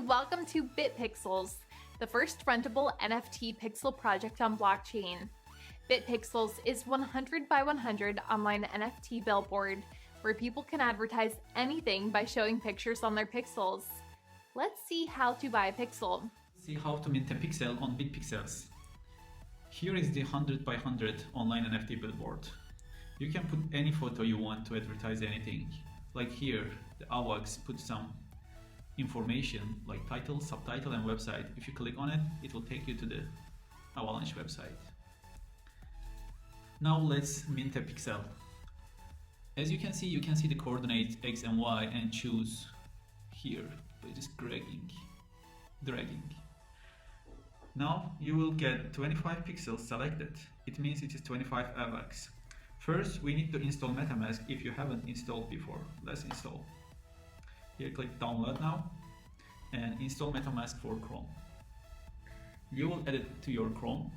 welcome to BitPixels, the first rentable NFT pixel project on blockchain. BitPixels is 100 by 100 online NFT billboard where people can advertise anything by showing pictures on their pixels. Let's see how to buy a pixel. See how to mint a pixel on BitPixels. Here is the 100 by 100 online NFT billboard. You can put any photo you want to advertise anything. Like here, the AVAX put some information like title, subtitle and website. If you click on it, it will take you to the Avalanche website. Now let's mint a pixel. As you can see the coordinates X and Y and choose here by just dragging. Now you will get 25 pixels selected. It means it is 25 AVAX. First, we need to install MetaMask if you haven't installed before. Let's install. Here, click download now and install MetaMask for Chrome. You will add it to your Chrome.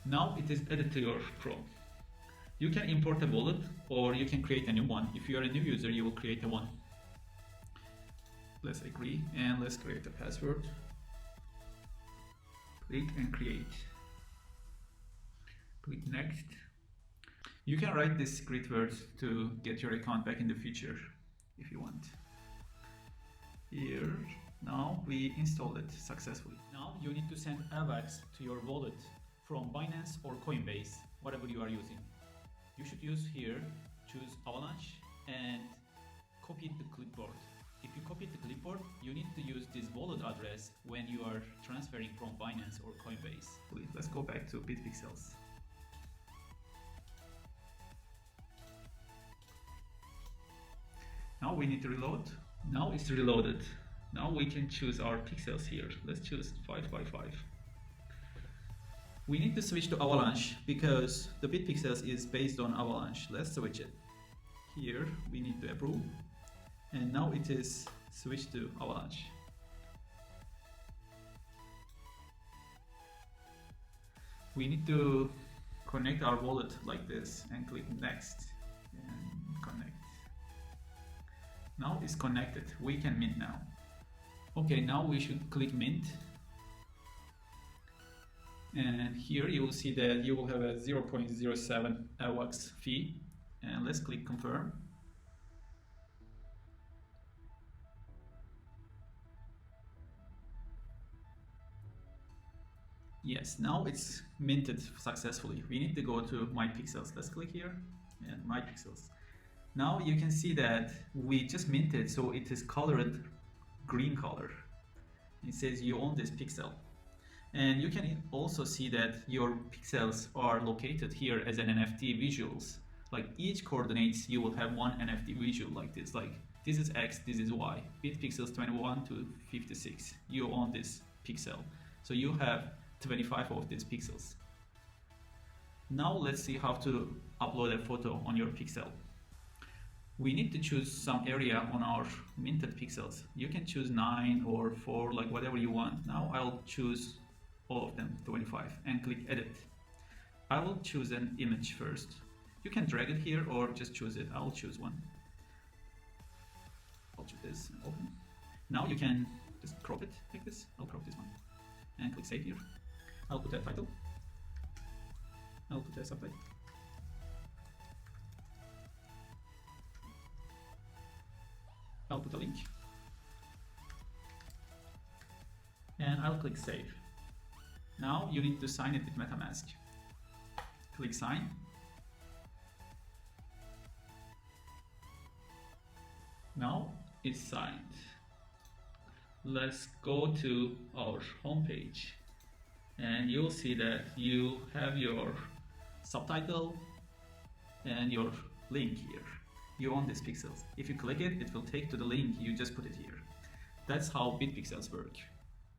Now it is added to your Chrome. You can import a wallet or you can create a new one. If you are a new user, you will create a one. Let's agree and let's create a password. Click and create. Click next. You can write this secret words to get your account back in the future if you want. Here, now we installed it successfully. Now you need to send AVAX to your wallet from Binance or Coinbase, whatever you are using. You should use here, choose Avalanche and copy the clipboard. If you copy the clipboard, you need to use this wallet address when you are transferring from Binance or Coinbase. Let's go back to BitPixels. Now we need to reload. Now it's reloaded. Now we can choose our pixels here. Let's choose 5 by 5. We need to switch to Avalanche because the BitPixels is based on Avalanche. Let's switch it. Here we need to approve. And now it is switched to Avalanche. We need to connect our wallet like this and click next and connect. Now it's connected. We can mint now. Okay, now we should click mint. And here you will see that you will have a 0.07 AVAX fee. And let's click confirm. Yes, now it's minted successfully. We need to go to My Pixels. Let's click here and My Pixels. Now you can see that we just minted, so it is colored green color. It says you own this pixel. And you can also see that your pixels are located here as an NFT visuals. Like each coordinates, you will have one NFT visual like this. Like this is X, this is Y. BitPixels 21 to 56. You own this pixel. So you have 25 of these pixels. Now let's see how to upload a photo on your pixel. We need to choose some area on our minted pixels. You can choose 9 or 4, like whatever you want. Now I'll choose all of them, 25, and click edit. I will choose an image first. You can drag it here or just choose it. I'll choose one. I'll choose this and open. Now you can just crop it like this. I'll crop this one and click save here. I'll put a title. I'll put a subtitle. I'll put a link. And I'll click save. Now you need to sign it with MetaMask. Click sign. Now it's signed. Let's go to our homepage. And you'll see that you have your subtitle and your link here. You own these pixels. If you click it, it will take to the link you just put it here. That's how BitPixels work.